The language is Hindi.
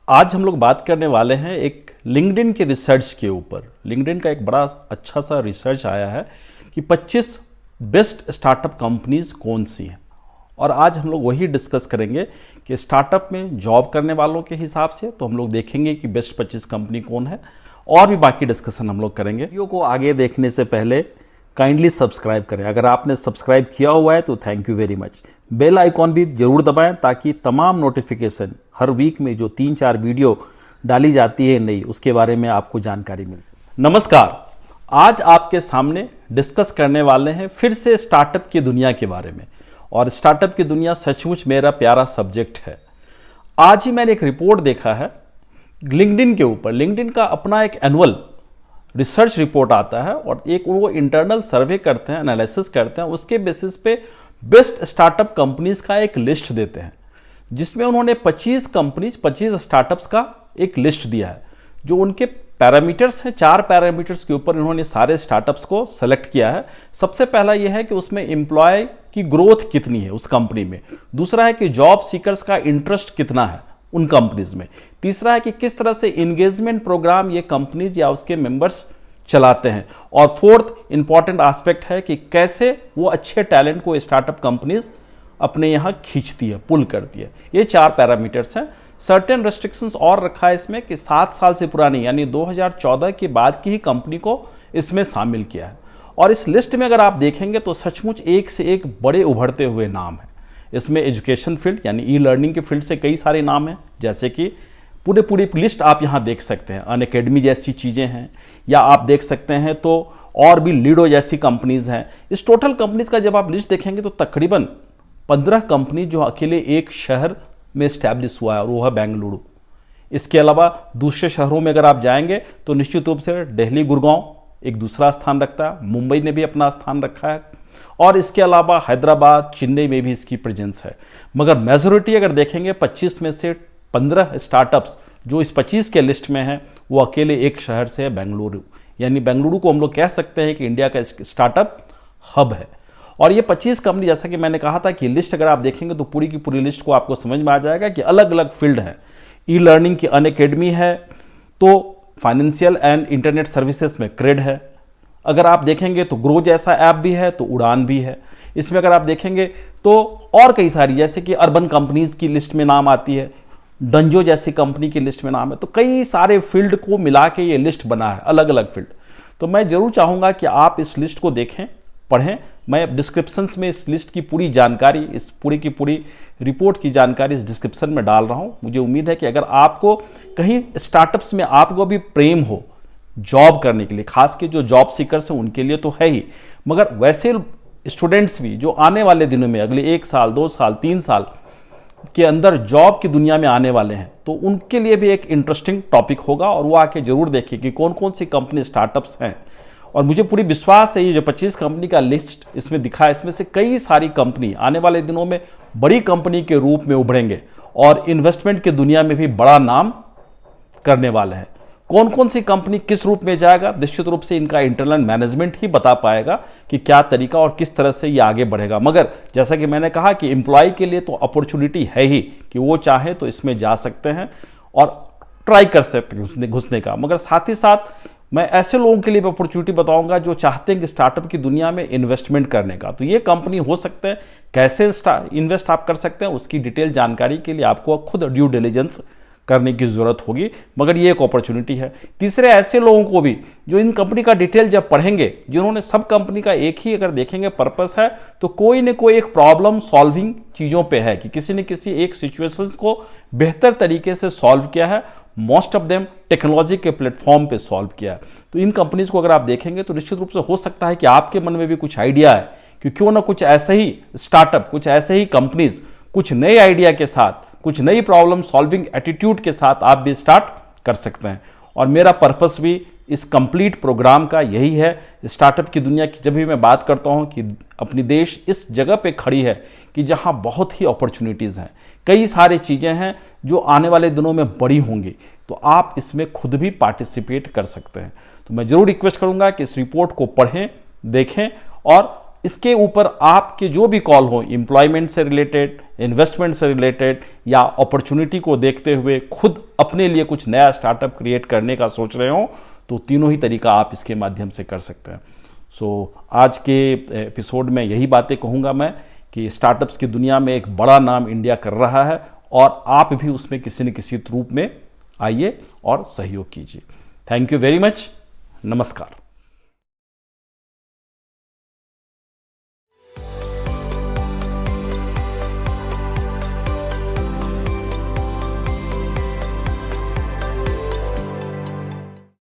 आज हम लोग बात करने वाले हैं एक लिंक्डइन के रिसर्च के ऊपर। लिंक्डइन का एक बड़ा अच्छा सा रिसर्च आया है कि 25 बेस्ट स्टार्टअप कंपनीज कौन सी हैं, और आज हम लोग वही डिस्कस करेंगे कि स्टार्टअप में जॉब करने वालों के हिसाब से तो हम लोग देखेंगे कि बेस्ट 25 कंपनी कौन है, और भी बाकी डिस्कशन हम लोग करेंगे। वीडियो को आगे देखने से पहले काइंडली सब्सक्राइब करें। अगर आपने सब्सक्राइब किया हुआ है तो thank you very much. Bell icon भी जरूर दबाएं ताकि तमाम नोटिफिकेशन हर वीक में जो 3-4 वीडियो डाली जाती है नई, उसके बारे में आपको जानकारी मिल सके। नमस्कार, आज आपके सामने डिस्कस करने वाले हैं फिर से स्टार्टअप की दुनिया के बारे में। और स्टार्टअप की दुनिया सचमुच मेरा प्यारा सब्जेक्ट है। आज ही मैंने एक रिपोर्ट देखा है लिंक्डइन के ऊपर। लिंक्डइन का अपना एक एनुअल रिसर्च रिपोर्ट आता है और एक वो इंटरनल सर्वे करते हैं, एनालिसिस करते हैं, उसके बेसिस पे बेस्ट स्टार्टअप कंपनीज का एक लिस्ट देते हैं, जिसमें उन्होंने 25 कंपनीज 25 स्टार्टअप्स का एक लिस्ट दिया है। जो उनके पैरामीटर्स हैं, 4 पैरामीटर्स के ऊपर इन्होंने सारे स्टार्टअप्स को सेलेक्ट किया है। सबसे पहला यह है कि उसमें एम्प्लॉय की ग्रोथ कितनी है उस कंपनी में। दूसरा है कि जॉब सीकर्स का इंटरेस्ट कितना है उन कंपनीज में। तीसरा है कि किस तरह से इंगेजमेंट प्रोग्राम ये कंपनीज या उसके मेंबर्स चलाते हैं। और फोर्थ इंपॉर्टेंट एस्पेक्ट है कि कैसे वो अच्छे टैलेंट को स्टार्टअप कंपनीज अपने यहाँ खींचती है, पुल करती है। ये 4 पैरामीटर्स हैं। सर्टेन रेस्ट्रिक्शंस और रखा है इसमें कि 7 साल से पुरानी यानी 2014 के बाद की ही कंपनी को इसमें शामिल किया है। और इस लिस्ट में अगर आप देखेंगे तो सचमुच एक से एक बड़े उभरते हुए नाम हैं। इसमें एजुकेशन फील्ड यानी ई लर्निंग के फील्ड से कई सारे नाम हैं, जैसे कि पूरी लिस्ट आप यहाँ देख सकते हैं। अनअकैडमी जैसी चीज़ें हैं, या आप देख सकते हैं तो और भी लीडो जैसी कंपनीज हैं। इस टोटल कंपनीज का जब आप लिस्ट देखेंगे तो तकरीबन 15 कंपनी जो अकेले एक शहर में स्टैब्लिश हुआ है, और वो है बेंगलुरु। इसके अलावा दूसरे शहरों में अगर आप जाएंगे तो निश्चित रूप से दिल्ली, गुड़गांव एक दूसरा स्थान रखता है। मुंबई ने भी अपना स्थान रखा है, और इसके अलावा हैदराबाद, चेन्नई में भी इसकी प्रेजेंस है। मगर मेजोरिटी अगर देखेंगे 25 में से 15 स्टार्टअप्स जो इस 25 के लिस्ट में हैं, वो अकेले एक शहर से है, बेंगलुरु। यानी बेंगलुरु को हम लोग कह सकते हैं कि इंडिया का स्टार्टअप हब है। और ये 25 कंपनी, जैसा कि मैंने कहा था कि लिस्ट अगर आप देखेंगे तो पूरी की पूरी लिस्ट को आपको समझ में आ जाएगा कि अलग अलग फील्ड है। ई लर्निंग की अनअकैडमी है, तो फाइनेंशियल एंड इंटरनेट सर्विसेज में क्रेड है। अगर आप देखेंगे तो ग्रो जैसा ऐप भी है, तो उड़ान भी है। इसमें अगर आप देखेंगे तो और कई सारी, जैसे कि अर्बन कंपनीज की लिस्ट में नाम आती है, डंजो जैसी कंपनी की लिस्ट में नाम है। तो कई सारे फील्ड को मिला के ये लिस्ट बना है, अलग अलग फील्ड। तो मैं जरूर चाहूँगा कि आप इस लिस्ट को देखें, पढ़ें। मैं डिस्क्रिप्शंस में इस लिस्ट की पूरी जानकारी, इस पूरी की पूरी रिपोर्ट की जानकारी इस डिस्क्रिप्शन में डाल रहा हूँ। मुझे उम्मीद है कि अगर आपको कहीं स्टार्टअप्स में आपको भी प्रेम हो जॉब करने के लिए, खास के जो जॉब सीकर्स हैं उनके लिए तो है ही, मगर वैसे स्टूडेंट्स भी जो आने वाले दिनों में अगले 1 साल, 2 साल, 3 साल के अंदर जॉब की दुनिया में आने वाले हैं, तो उनके लिए भी एक इंटरेस्टिंग टॉपिक होगा। और वो आके जरूर देखिए कि कौन कौन सी कंपनी स्टार्टअप्स हैं। और मुझे पूरी विश्वास है ये जो 25 कंपनी का लिस्ट इसमें दिखा है, इसमें से कई सारी कंपनी आने वाले दिनों में बड़ी कंपनी के रूप में उभरेंगे और इन्वेस्टमेंट की दुनिया में भी बड़ा नाम करने वाले हैं। कौन कौन सी कंपनी किस रूप में जाएगा, निश्चित रूप से इनका इंटरनल मैनेजमेंट ही बता पाएगा कि क्या तरीका और किस तरह से ये आगे बढ़ेगा। मगर जैसा कि मैंने कहा कि एम्प्लॉय के लिए तो अपॉर्चुनिटी है ही कि वो चाहे तो इसमें जा सकते हैं और ट्राई कर सकते हैं घुसने का। मगर साथ ही साथ मैं ऐसे लोगों के लिए भी अपॉर्चुनिटी बताऊंगा जो चाहते हैं कि स्टार्टअप की दुनिया में इन्वेस्टमेंट करने का। तो ये कंपनी हो सकते हैं, कैसे इन्वेस्ट आप कर सकते हैं, उसकी डिटेल जानकारी के लिए आपको खुद ड्यू डिलिजेंस करने की जरूरत होगी, मगर ये एक अपॉर्चुनिटी है। तीसरे ऐसे लोगों को भी जो इन कंपनी का डिटेल जब पढ़ेंगे, जिन्होंने सब कंपनी का एक ही अगर देखेंगे पर्पस है, तो कोई न कोई एक प्रॉब्लम सॉल्विंग चीज़ों पे है कि किसी न किसी एक सिचुएशंस को बेहतर तरीके से सॉल्व किया है। मोस्ट ऑफ देम टेक्नोलॉजी के प्लेटफॉर्म पे सॉल्व किया है। तो इन कंपनीज को अगर आप देखेंगे तो निश्चित रूप से हो सकता है कि आपके मन में भी कुछ आइडिया है कि क्यों ना कुछ ऐसे ही स्टार्टअप, कुछ ऐसे ही कंपनीज कुछ नए आइडिया के साथ, कुछ नई प्रॉब्लम सॉल्विंग एटीट्यूड के साथ आप भी स्टार्ट कर सकते हैं। और मेरा पर्पस भी इस कंप्लीट प्रोग्राम का यही है। स्टार्टअप की दुनिया की जब भी मैं बात करता हूं कि अपनी देश इस जगह पे खड़ी है कि जहां बहुत ही अपॉर्चुनिटीज़ हैं, कई सारी चीज़ें हैं जो आने वाले दिनों में बड़ी होंगी, तो आप इसमें खुद भी पार्टिसिपेट कर सकते हैं। तो मैं ज़रूर रिक्वेस्ट करूंगा कि इस रिपोर्ट को पढ़ें, देखें और इसके ऊपर आपके जो भी कॉल हो, एम्प्लॉयमेंट से रिलेटेड, इन्वेस्टमेंट से रिलेटेड, या अपॉर्चुनिटी को देखते हुए खुद अपने लिए कुछ नया स्टार्टअप क्रिएट करने का सोच रहे हो, तो तीनों ही तरीका आप इसके माध्यम से कर सकते हैं। आज के एपिसोड में यही बातें कहूँगा मैं कि स्टार्टअप्स की दुनिया में एक बड़ा नाम इंडिया कर रहा है और आप भी उसमें किसी न किसी रूप में आइए और सहयोग कीजिए। Thank you very much. नमस्कार।